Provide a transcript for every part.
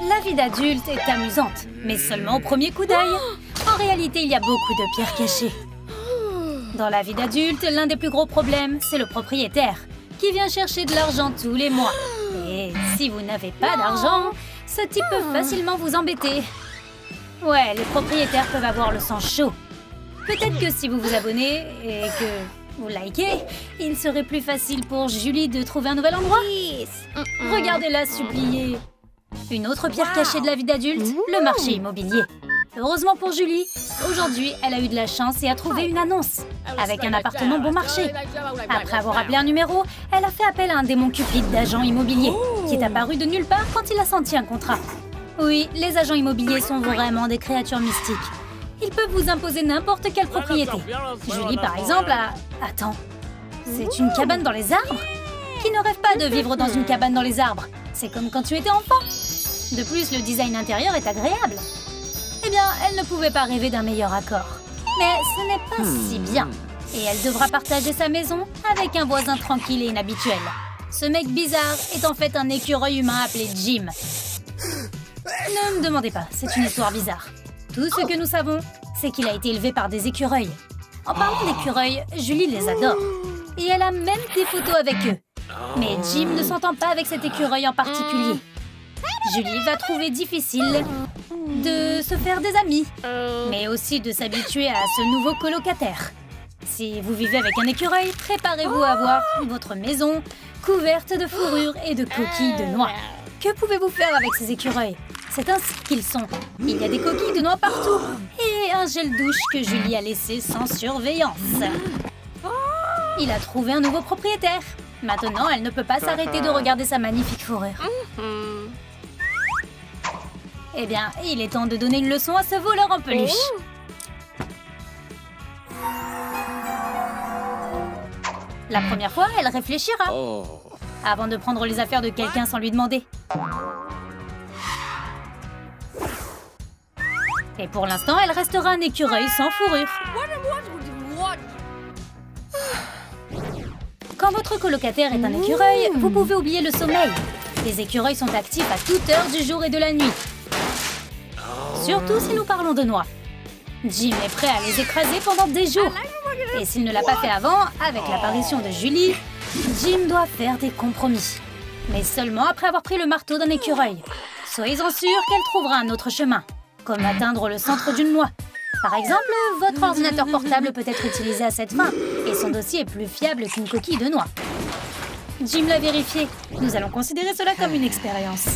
La vie d'adulte est amusante, mais seulement au premier coup d'œil. En réalité, il y a beaucoup de pierres cachées. Dans la vie d'adulte, l'un des plus gros problèmes, c'est le propriétaire, qui vient chercher de l'argent tous les mois. Et si vous n'avez pas d'argent, ce type peut facilement vous embêter. Ouais, les propriétaires peuvent avoir le sang chaud. Peut-être que si vous vous abonnez et que vous likez, il serait plus facile pour Julie de trouver un nouvel endroit. Regardez-la supplier. Une autre pierre cachée de la vie d'adulte, le marché immobilier. Heureusement pour Julie, aujourd'hui, elle a eu de la chance et a trouvé une annonce avec un appartement bon marché. Après avoir appelé un numéro, elle a fait appel à un démon cupide d'agent immobilier qui est apparu de nulle part quand il a senti un contrat. Oui, les agents immobiliers sont vraiment des créatures mystiques. Ils peuvent vous imposer n'importe quelle propriété. Julie, par exemple, a... Attends, c'est une cabane dans les arbres? Qui ne rêve pas de vivre dans une cabane dans les arbres? C'est comme quand tu étais enfant. De plus, le design intérieur est agréable. Eh bien, elle ne pouvait pas rêver d'un meilleur accord. Mais ce n'est pas si bien. Et elle devra partager sa maison avec un voisin tranquille et inhabituel. Ce mec bizarre est en fait un écureuil humain appelé Jim. Ne me demandez pas, c'est une histoire bizarre. Tout ce que nous savons, c'est qu'il a été élevé par des écureuils. En parlant d'écureuils, Julie les adore. Et elle a même des photos avec eux. Mais Jim ne s'entend pas avec cet écureuil en particulier. Julie va trouver difficile de se faire des amis, mais aussi de s'habituer à ce nouveau colocataire. Si vous vivez avec un écureuil, préparez-vous à avoir votre maison couverte de fourrure et de coquilles de noix. Que pouvez-vous faire avec ces écureuils? C'est ainsi qu'ils sont. Il y a des coquilles de noix partout et un gel douche que Julie a laissé sans surveillance. Il a trouvé un nouveau propriétaire. Maintenant, elle ne peut pas s'arrêter de regarder sa magnifique fourrure. Eh bien, il est temps de donner une leçon à ce voleur en peluche. La première fois, elle réfléchira avant de prendre les affaires de quelqu'un sans lui demander. Et pour l'instant, elle restera un écureuil sans fourrure. Quand votre colocataire est un écureuil, vous pouvez oublier le sommeil. Les écureuils sont actifs à toute heure du jour et de la nuit. Surtout si nous parlons de noix. Jim est prêt à les écraser pendant des jours. Et s'il ne l'a pas fait avant, avec l'apparition de Julie, Jim doit faire des compromis. Mais seulement après avoir pris le marteau d'un écureuil. Soyez-en sûrs qu'elle trouvera un autre chemin, comme atteindre le centre d'une noix. Par exemple, votre ordinateur portable peut être utilisé à cette fin, et son dossier est plus fiable qu'une coquille de noix. Jim l'a vérifié. Nous allons considérer cela comme une expérience.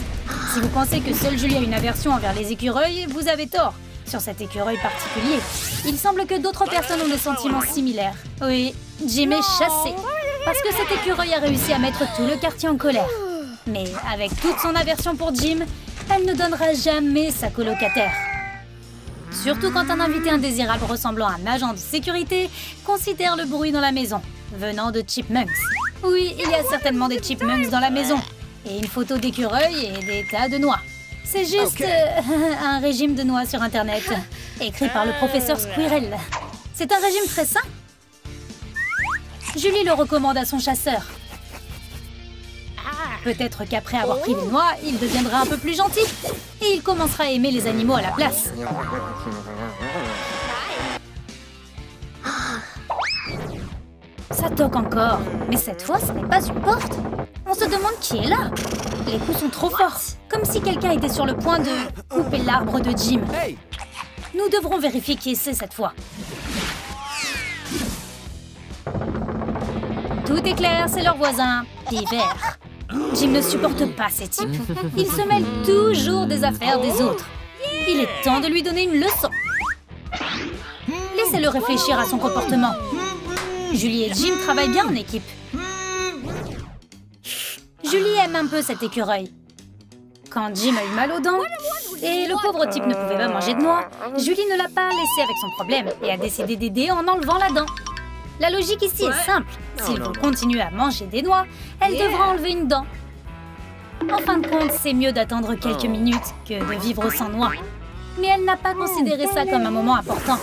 Si vous pensez que seule Julie a une aversion envers les écureuils, vous avez tort. Sur cet écureuil particulier, il semble que d'autres personnes ont des sentiments similaires. Oui, Jim est chassé, parce que cet écureuil a réussi à mettre tout le quartier en colère. Mais avec toute son aversion pour Jim, elle ne donnera jamais sa colocataire. Surtout quand un invité indésirable ressemblant à un agent de sécurité considère le bruit dans la maison, venant de Chipmunks. Oui, il y a certainement des Chipmunks dans la maison. Et une photo d'écureuil et des tas de noix. C'est juste un régime de noix sur Internet, écrit par le professeur Squirrel. C'est un régime très sain. Julie le recommande à son chasseur. Peut-être qu'après avoir pris les noix, il deviendra un peu plus gentil. Et il commencera à aimer les animaux à la place. Ça toque encore. Mais cette fois, ce n'est pas une porte. On se demande qui est là. Les coups sont trop forts. Comme si quelqu'un était sur le point de couper l'arbre de Jim. Nous devrons vérifier qui c'est cette fois. Tout est clair, c'est leur voisin, Piver. Jim ne supporte pas ces types. Il se mêle toujours des affaires des autres. Il est temps de lui donner une leçon. Laissez-le réfléchir à son comportement. Julie et Jim travaillent bien en équipe. Julie aime un peu cet écureuil. Quand Jim a eu mal aux dents, et le pauvre type ne pouvait pas manger de noix, Julie ne l'a pas laissé avec son problème et a décidé d'aider en enlevant la dent. La logique ici est simple. S'il veut continuer à manger des noix, elle devra enlever une dent. En fin de compte, c'est mieux d'attendre quelques minutes que de vivre sans noix. Mais elle n'a pas considéré ça comme un moment important.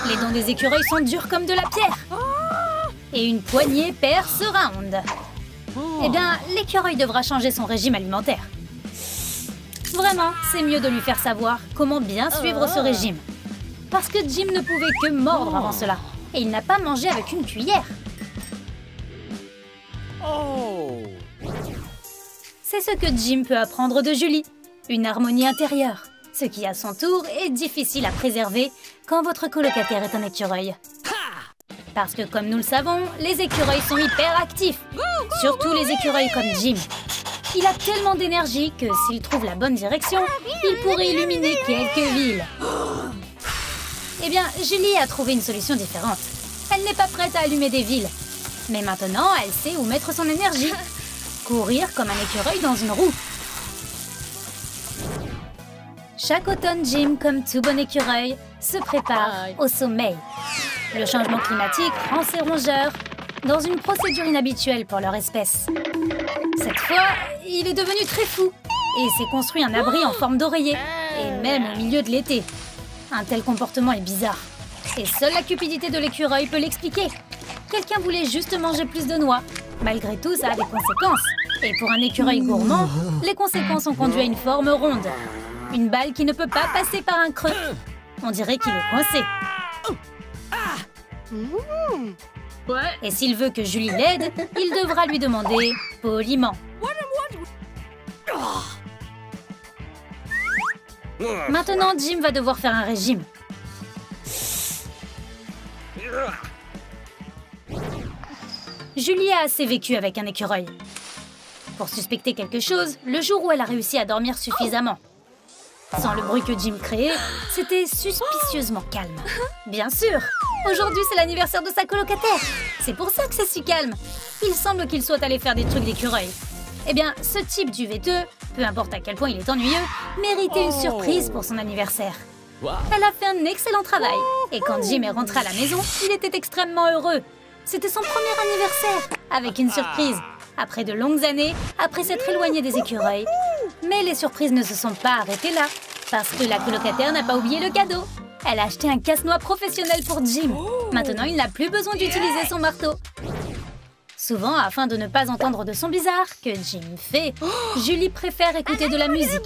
Les dents des écureuils sont dures comme de la pierre. Et une poignée perd ce round. Eh bien, l'écureuil devra changer son régime alimentaire. Vraiment, c'est mieux de lui faire savoir comment bien suivre ce régime. Parce que Jim ne pouvait que mordre avant cela. Et il n'a pas mangé avec une cuillère. C'est ce que Jim peut apprendre de Julie. Une harmonie intérieure. Ce qui, à son tour, est difficile à préserver quand votre colocataire est un écureuil. Parce que, comme nous le savons, les écureuils sont hyper actifs. Surtout les écureuils comme Jim. Il a tellement d'énergie que s'il trouve la bonne direction, il pourrait illuminer quelques villes. Eh bien, Julie a trouvé une solution différente. Elle n'est pas prête à allumer des villes. Mais maintenant, elle sait où mettre son énergie. Courir comme un écureuil dans une roue. Chaque automne, Jim, comme tout bon écureuil, se prépare au sommeil. Le changement climatique rend ces rongeurs dans une procédure inhabituelle pour leur espèce. Cette fois, il est devenu très fou et s'est construit un abri en forme d'oreiller, et même au milieu de l'été. Un tel comportement est bizarre. Et seule la cupidité de l'écureuil peut l'expliquer. Quelqu'un voulait juste manger plus de noix. Malgré tout, ça a des conséquences. Et pour un écureuil gourmand, les conséquences ont conduit à une forme ronde. Une balle qui ne peut pas passer par un creux. On dirait qu'il est coincé. Et s'il veut que Julie l'aide, il devra lui demander poliment. Maintenant, Jim va devoir faire un régime. Julie a assez vécu avec un écureuil pour suspecter quelque chose le jour où elle a réussi à dormir suffisamment. Sans le bruit que Jim créait, c'était suspicieusement calme. Bien sûr, aujourd'hui c'est l'anniversaire de sa colocataire. C'est pour ça que c'est si calme. Il semble qu'il soit allé faire des trucs d'écureuil. Eh bien, ce type du vêteux, peu importe à quel point il est ennuyeux, méritait une surprise pour son anniversaire. Elle a fait un excellent travail. Et quand Jim est rentré à la maison, il était extrêmement heureux. C'était son premier anniversaire, avec une surprise. Après de longues années, après s'être éloigné des écureuils. Mais les surprises ne se sont pas arrêtées là, parce que la colocataire n'a pas oublié le cadeau. Elle a acheté un casse-noix professionnel pour Jim. Maintenant, il n'a plus besoin d'utiliser son marteau. Souvent, afin de ne pas entendre de sons bizarres que Jim fait, Julie préfère écouter de la musique.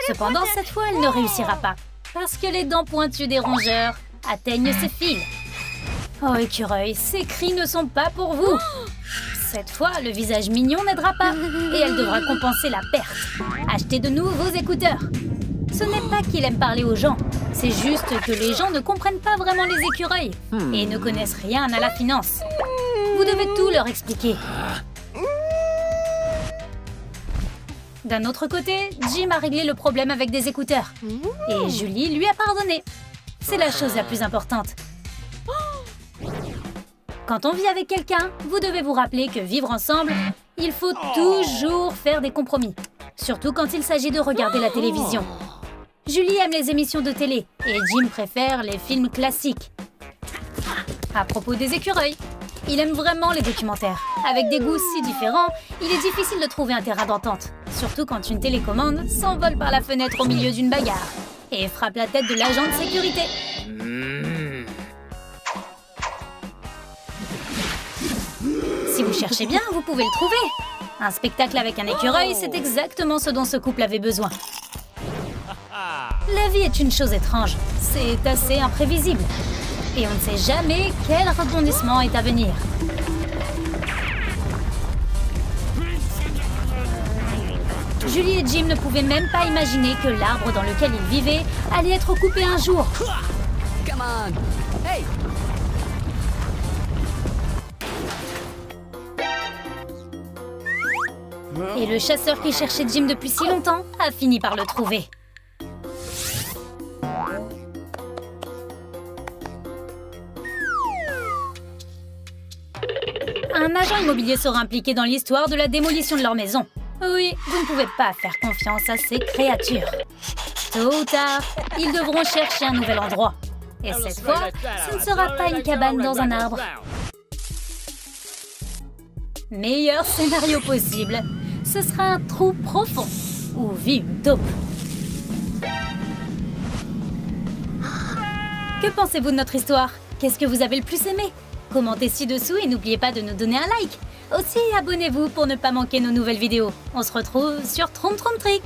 Cependant, cette fois, elle ne réussira pas, parce que les dents pointues des rongeurs atteignent ses fils. Oh, écureuil, ces cris ne sont pas pour vous. Cette fois, le visage mignon n'aidera pas, et elle devra compenser la perte. Acheter de nouveaux écouteurs. Ce n'est pas qu'il aime parler aux gens, c'est juste que les gens ne comprennent pas vraiment les écureuils et ne connaissent rien à la finance. Vous devez tout leur expliquer. D'un autre côté, Jim a réglé le problème avec des écouteurs. Et Julie lui a pardonné. C'est la chose la plus importante. Quand on vit avec quelqu'un, vous devez vous rappeler que vivre ensemble, il faut toujours faire des compromis. Surtout quand il s'agit de regarder la télévision. Julie aime les émissions de télé et Jim préfère les films classiques. À propos des écureuils, il aime vraiment les documentaires. Avec des goûts si différents, il est difficile de trouver un terrain d'entente. Surtout quand une télécommande s'envole par la fenêtre au milieu d'une bagarre et frappe la tête de l'agent de sécurité. Si vous cherchez bien, vous pouvez le trouver. Un spectacle avec un écureuil, c'est exactement ce dont ce couple avait besoin. La vie est une chose étrange. C'est assez imprévisible. Et on ne sait jamais quel rebondissement est à venir. Julie et Jim ne pouvaient même pas imaginer que l'arbre dans lequel ils vivaient allait être coupé un jour. Et le chasseur qui cherchait Jim depuis si longtemps a fini par le trouver. Un agent immobilier sera impliqué dans l'histoire de la démolition de leur maison. Oui, vous ne pouvez pas faire confiance à ces créatures. Tôt ou tard, ils devront chercher un nouvel endroit. Et cette fois, ce ne sera pas une cabane dans un arbre. Meilleur scénario possible, ce sera un trou profond où vit une taupe. Que pensez-vous de notre histoire? Qu'est-ce que vous avez le plus aimé? Commentez ci-dessous et n'oubliez pas de nous donner un like. Aussi, abonnez-vous pour ne pas manquer nos nouvelles vidéos. On se retrouve sur Troum Troum Trick.